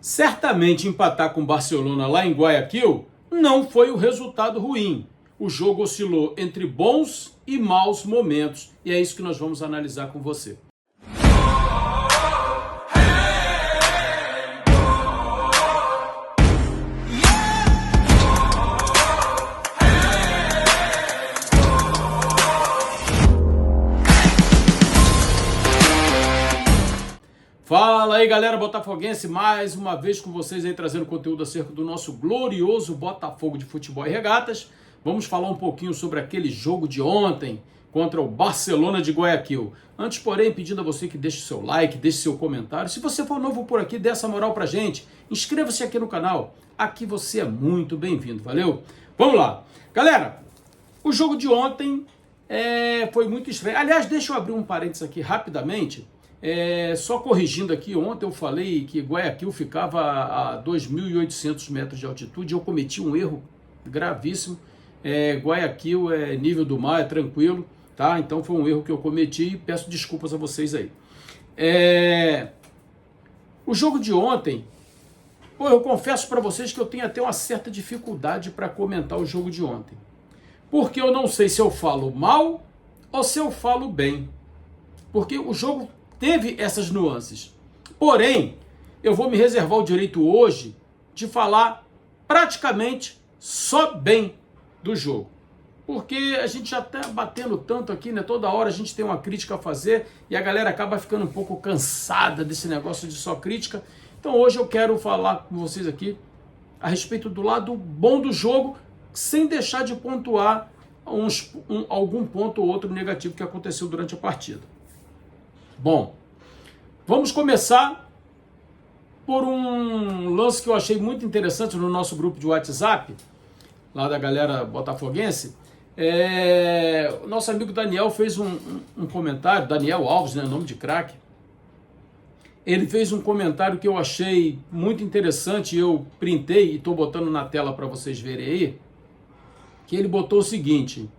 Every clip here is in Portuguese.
Certamente empatar com o Barcelona lá em Guayaquil não foi um resultado ruim. O jogo oscilou entre bons e maus momentos e é isso que nós vamos analisar com você. Fala aí, galera botafoguense, mais uma vez com vocês aí trazendo conteúdo acerca do nosso glorioso Botafogo de Futebol e Regatas. Vamos falar um pouquinho sobre aquele jogo de ontem contra o Barcelona de Guayaquil. Antes, porém, pedindo a você que deixe seu like, deixe seu comentário. Se você for novo por aqui, dê essa moral pra gente. Inscreva-se aqui no canal. Aqui você é muito bem-vindo, valeu? Vamos lá. Galera, o jogo de ontem foi muito estranho. Aliás, deixa eu abrir um parênteses aqui rapidamente. Só corrigindo aqui, ontem eu falei que Guayaquil ficava a 2.800 metros de altitude, eu cometi um erro gravíssimo. Guayaquil é nível do mar, é tranquilo, tá? Então foi um erro que eu cometi e peço desculpas a vocês aí. O jogo de ontem, eu confesso para vocês que eu tenho até uma certa dificuldade para comentar o jogo de ontem, porque eu não sei se eu falo mal ou se eu falo bem, porque o jogo teve essas nuances. Porém, eu vou me reservar o direito hoje de falar praticamente só bem do jogo. Porque a gente já está batendo tanto aqui, né? Toda hora a gente tem uma crítica a fazer e a galera acaba ficando um pouco cansada desse negócio de só crítica. Então hoje eu quero falar com vocês aqui a respeito do lado bom do jogo, sem deixar de pontuar algum ponto ou outro negativo que aconteceu durante a partida. Bom, vamos começar por um lance que eu achei muito interessante no nosso grupo de WhatsApp, lá da galera botafoguense. O nosso amigo Daniel fez um comentário, Daniel Alves, né, nome de craque. Ele fez um comentário que eu achei muito interessante, eu printei e estou botando na tela para vocês verem aí, que ele botou o seguinte: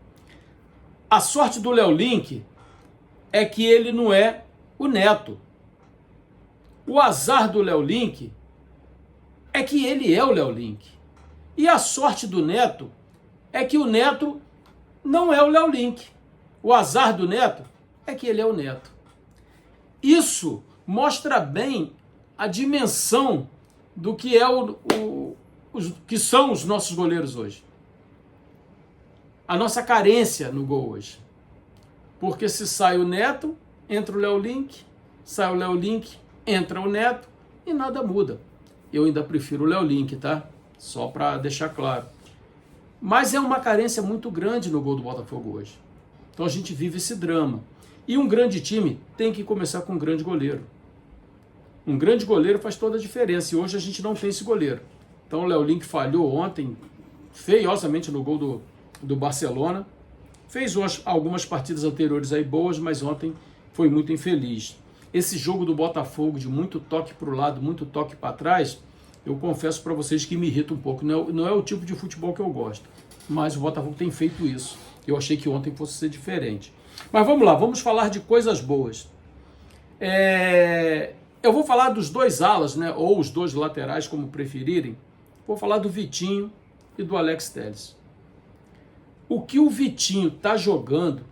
a sorte do Léo Link é que ele não é o Neto. O azar do Léo Link é que ele é o Léo Link. E a sorte do Neto é que o Neto não é o Léo Link. O azar do Neto é que ele é o Neto. Isso mostra bem a dimensão do que é que são os nossos goleiros hoje. A nossa carência no gol hoje. Porque se sai o Neto, entra o Léo Link, sai o Léo Link, entra o Neto e nada muda. Eu ainda prefiro o Léo Link, tá? Só para deixar claro. Mas é uma carência muito grande no gol do Botafogo hoje. Então a gente vive esse drama. E um grande time tem que começar com um grande goleiro. Um grande goleiro faz toda a diferença. E hoje a gente não tem esse goleiro. Então o Léo Link falhou ontem feiosamente no gol do Barcelona. Fez algumas partidas anteriores aí boas, mas ontem foi muito infeliz. Esse jogo do Botafogo, de muito toque para o lado, muito toque para trás, eu confesso para vocês que me irrita um pouco. Não é o tipo de futebol que eu gosto, mas o Botafogo tem feito isso. Eu achei que ontem fosse ser diferente. Mas vamos lá, vamos falar de coisas boas. Eu vou falar dos dois alas, né, ou os dois laterais, como preferirem. Vou falar do Vitinho e do Alex Telles. O que o Vitinho está jogando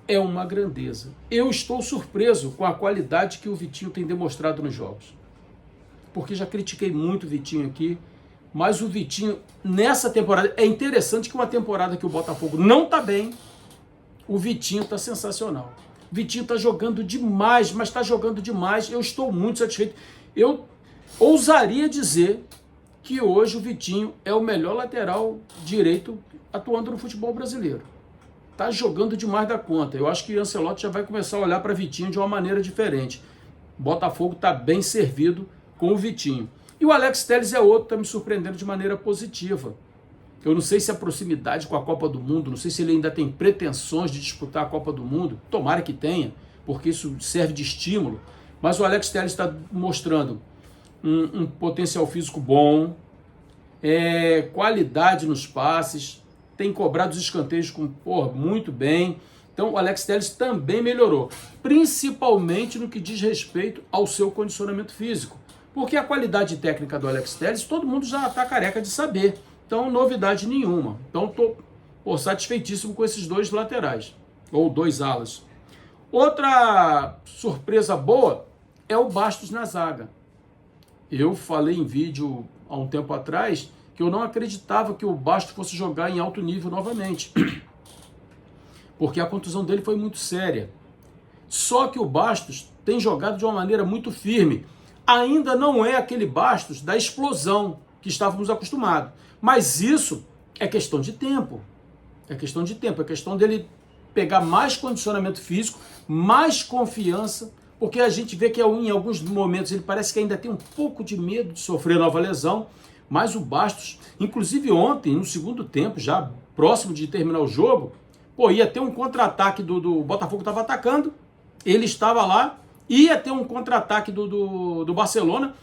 é uma grandeza. Eu estou surpreso com a qualidade que o Vitinho tem demonstrado nos jogos. Porque já critiquei muito o Vitinho aqui, mas o Vitinho, nessa temporada, é interessante que uma temporada que o Botafogo não está bem, o Vitinho está sensacional. O Vitinho está jogando demais, mas está jogando demais. Eu estou muito satisfeito. Eu ousaria dizer que hoje o Vitinho é o melhor lateral direito atuando no futebol brasileiro. Tá jogando demais da conta. Eu acho que o Ancelotti já vai começar a olhar para Vitinho de uma maneira diferente. O Botafogo está bem servido com o Vitinho. E o Alex Telles é outro, está me surpreendendo de maneira positiva. Eu não sei se a proximidade com a Copa do Mundo, não sei se ele ainda tem pretensões de disputar a Copa do Mundo, tomara que tenha, porque isso serve de estímulo. Mas o Alex Telles está mostrando um potencial físico bom, qualidade nos passes, tem cobrado os escanteios muito bem. Então o Alex Telles também melhorou, principalmente no que diz respeito ao seu condicionamento físico. Porque a qualidade técnica do Alex Telles, todo mundo já está careca de saber. Então, novidade nenhuma. Então, estou satisfeitíssimo com esses dois laterais, ou dois alas. Outra surpresa boa é o Bastos na zaga. Eu falei em vídeo há um tempo atrás que eu não acreditava que o Bastos fosse jogar em alto nível novamente, porque a contusão dele foi muito séria. Só que o Bastos tem jogado de uma maneira muito firme. Ainda não é aquele Bastos da explosão que estávamos acostumados, mas isso é questão de tempo. É questão de tempo, é questão dele pegar mais condicionamento físico, mais confiança, porque a gente vê que em alguns momentos ele parece que ainda tem um pouco de medo de sofrer nova lesão, mas o Bastos, inclusive ontem, no segundo tempo, já próximo de terminar o jogo, ia ter um contra-ataque do Botafogo, estava atacando, ele estava lá, ia ter um contra-ataque do Barcelona,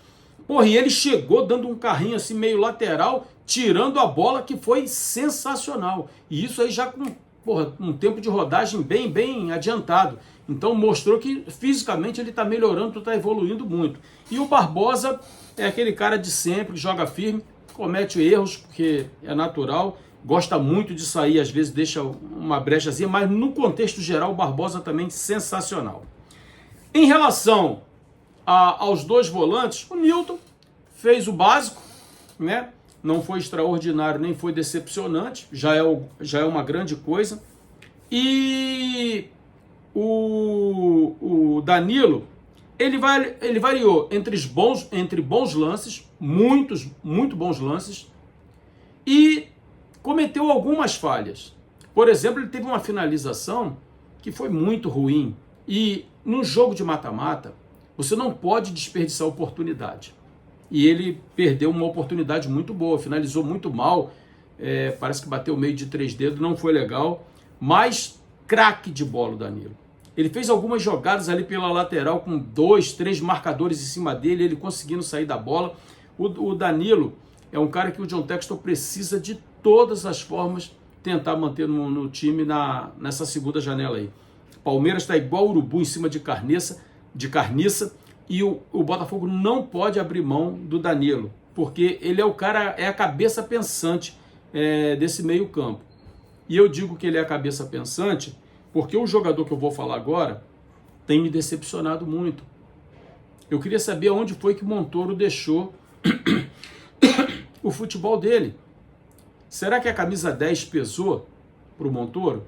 e ele chegou dando um carrinho assim meio lateral, tirando a bola, que foi sensacional. E isso aí já com um tempo de rodagem bem adiantado. Então mostrou que fisicamente ele está melhorando, está evoluindo muito. E o Barbosa é aquele cara de sempre, que joga firme, comete erros, porque é natural, gosta muito de sair, às vezes deixa uma brechazinha, mas no contexto geral o Barbosa também sensacional. Em relação aos dois volantes, o Nilton fez o básico, né? Não foi extraordinário, nem foi decepcionante, já é uma grande coisa. E o Danilo, ele variou entre bons lances, muito bons lances, e cometeu algumas falhas. Por exemplo, ele teve uma finalização que foi muito ruim. E no jogo de mata-mata, você não pode desperdiçar oportunidade. E ele perdeu uma oportunidade muito boa, finalizou muito mal, parece que bateu meio de 3 dedos, não foi legal, mas craque de bola o Danilo. Ele fez algumas jogadas ali pela lateral com 2, 3 marcadores em cima dele, ele conseguindo sair da bola. O Danilo é um cara que o John Textor precisa de todas as formas tentar manter no time nessa segunda janela aí. Palmeiras está igual urubu em cima de carniça, e o Botafogo não pode abrir mão do Danilo, porque ele é o cara, é a cabeça pensante desse meio campo. E eu digo que ele é a cabeça pensante porque o jogador que eu vou falar agora tem me decepcionado muito. Eu queria saber onde foi que o Montoro deixou o futebol dele. Será que a camisa 10 pesou para o Montoro?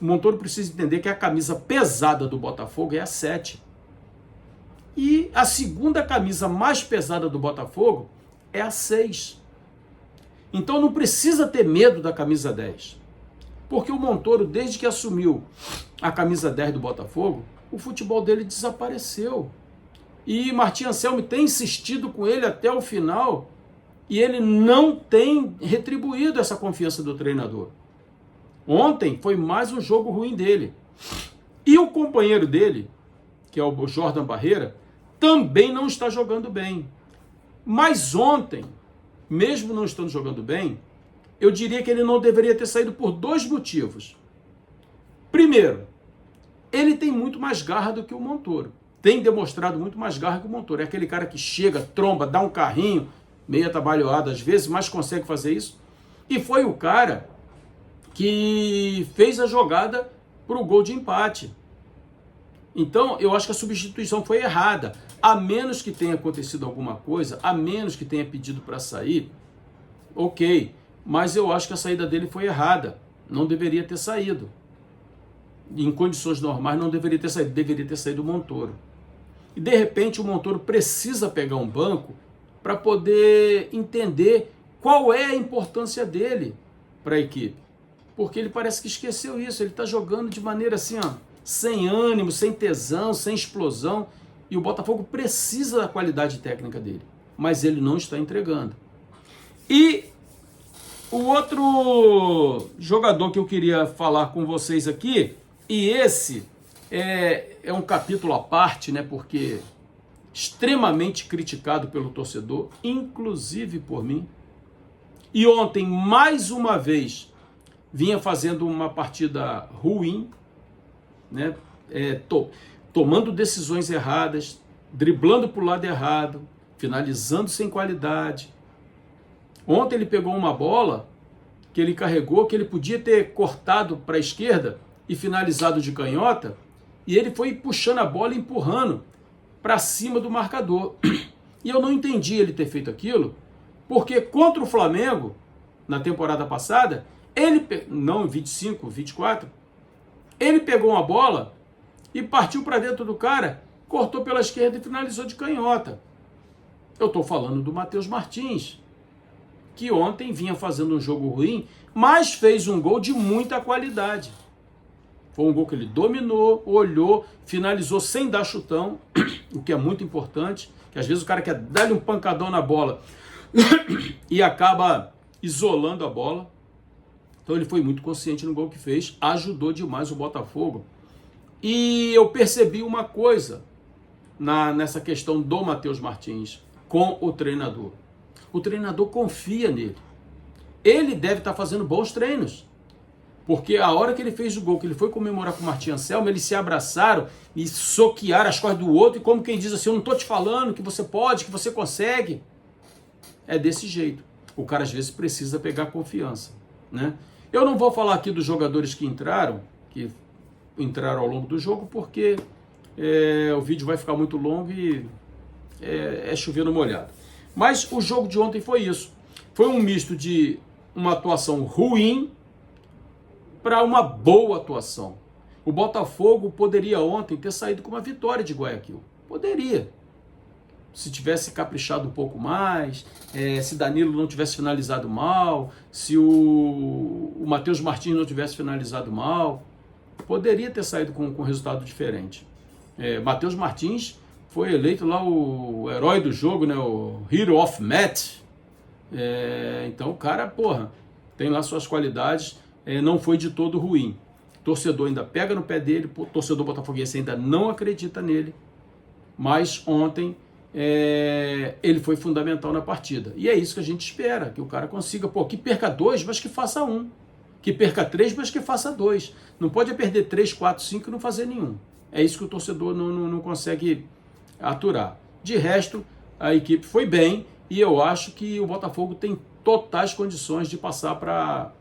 O Montoro precisa entender que a camisa pesada do Botafogo é a 7. E a segunda camisa mais pesada do Botafogo é a 6. Então não precisa ter medo da camisa 10. Porque o Montoro, desde que assumiu a camisa 10 do Botafogo, o futebol dele desapareceu. E Martim Anselmi tem insistido com ele até o final, e ele não tem retribuído essa confiança do treinador. Ontem foi mais um jogo ruim dele. E o companheiro dele, que é o Jordan Barreira, também não está jogando bem. Mas ontem, mesmo não estando jogando bem, eu diria que ele não deveria ter saído por 2 motivos. Primeiro, ele tem muito mais garra do que o Montoro. Tem demonstrado muito mais garra que o Montoro. É aquele cara que chega, tromba, dá um carrinho, meio atabalhoado às vezes, mas consegue fazer isso. E foi o cara que fez a jogada para o gol de empate. Então, eu acho que a substituição foi errada. A menos que tenha acontecido alguma coisa, a menos que tenha pedido para sair, ok. Mas eu acho que a saída dele foi errada. Não deveria ter saído. Em condições normais, não deveria ter saído. Deveria ter saído o Montoro. E, de repente, o Montoro precisa pegar um banco para poder entender qual é a importância dele para a equipe. Porque ele parece que esqueceu isso. Ele está jogando de maneira assim, sem ânimo, sem tesão, sem explosão. E o Botafogo precisa da qualidade técnica dele. Mas ele não está entregando. E o outro jogador que eu queria falar com vocês aqui, e esse é um capítulo à parte, né? Porque extremamente criticado pelo torcedor, inclusive por mim. E ontem, mais uma vez, vinha fazendo uma partida ruim, né? Tomando decisões erradas, driblando para o lado errado, finalizando sem qualidade. Ontem ele pegou uma bola que ele carregou, que ele podia ter cortado para a esquerda e finalizado de canhota, e ele foi puxando a bola e empurrando para cima do marcador. E eu não entendi ele ter feito aquilo, porque contra o Flamengo, na temporada passada, não, 25, 24, ele pegou uma bola e partiu para dentro do cara, cortou pela esquerda e finalizou de canhota. Eu estou falando do Matheus Martins, que ontem vinha fazendo um jogo ruim, mas fez um gol de muita qualidade. Foi um gol que ele dominou, olhou, finalizou sem dar chutão, o que é muito importante, que às vezes o cara quer dar-lhe um pancadão na bola e acaba isolando a bola. Então ele foi muito consciente no gol que fez, ajudou demais o Botafogo. E eu percebi uma coisa nessa questão do Matheus Martins com o treinador. O treinador confia nele. Ele deve estar fazendo bons treinos. Porque a hora que ele fez o gol, que ele foi comemorar com o Martim Anselmo, eles se abraçaram e soquearam as costas do outro, e como quem diz assim, eu não estou te falando que você pode, que você consegue. É desse jeito. O cara às vezes precisa pegar confiança, né? Eu não vou falar aqui dos jogadores que entraram ao longo do jogo, porque o vídeo vai ficar muito longo e é chover no molhado. Mas o jogo de ontem foi isso. Foi um misto de uma atuação ruim para uma boa atuação. O Botafogo poderia ontem ter saído com uma vitória de Guayaquil. Poderia. Se tivesse caprichado um pouco mais, se Danilo não tivesse finalizado mal, se o Matheus Martins não tivesse finalizado mal, poderia ter saído com um resultado diferente. Matheus Martins foi eleito lá o herói do jogo, né? O Hero of Match. Então o cara, tem lá suas qualidades, não foi de todo ruim. O torcedor ainda pega no pé dele, o torcedor botafoguense ainda não acredita nele, mas ontem ele foi fundamental na partida. E é isso que a gente espera, que o cara consiga, que perca 2, mas que faça 1. Que perca 3, mas que faça 2. Não pode perder 3, 4, 5 e não fazer nenhum. É isso que o torcedor não consegue aturar. De resto, a equipe foi bem e eu acho que o Botafogo tem totais condições de passar para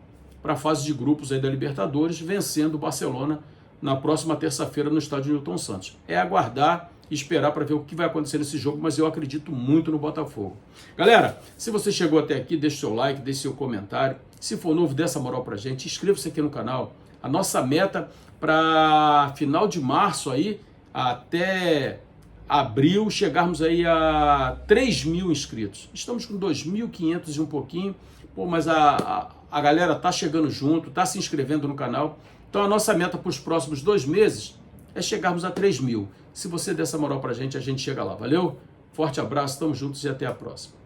a fase de grupos aí da Libertadores, vencendo o Barcelona na próxima terça-feira no estádio Newton Santos. É aguardar e esperar para ver o que vai acontecer nesse jogo, mas eu acredito muito no Botafogo. Galera, se você chegou até aqui, deixe seu like, deixe seu comentário. Se for novo, dê essa moral pra gente, inscreva-se aqui no canal. A nossa meta para final de março aí, até abril, chegarmos aí a 3.000 inscritos. Estamos com 2.500 e um pouquinho, mas a galera tá chegando junto, tá se inscrevendo no canal. Então a nossa meta para os próximos 2 meses é chegarmos a 3.000. Se você der essa moral pra gente, a gente chega lá. Valeu? Forte abraço, tamo juntos e até a próxima.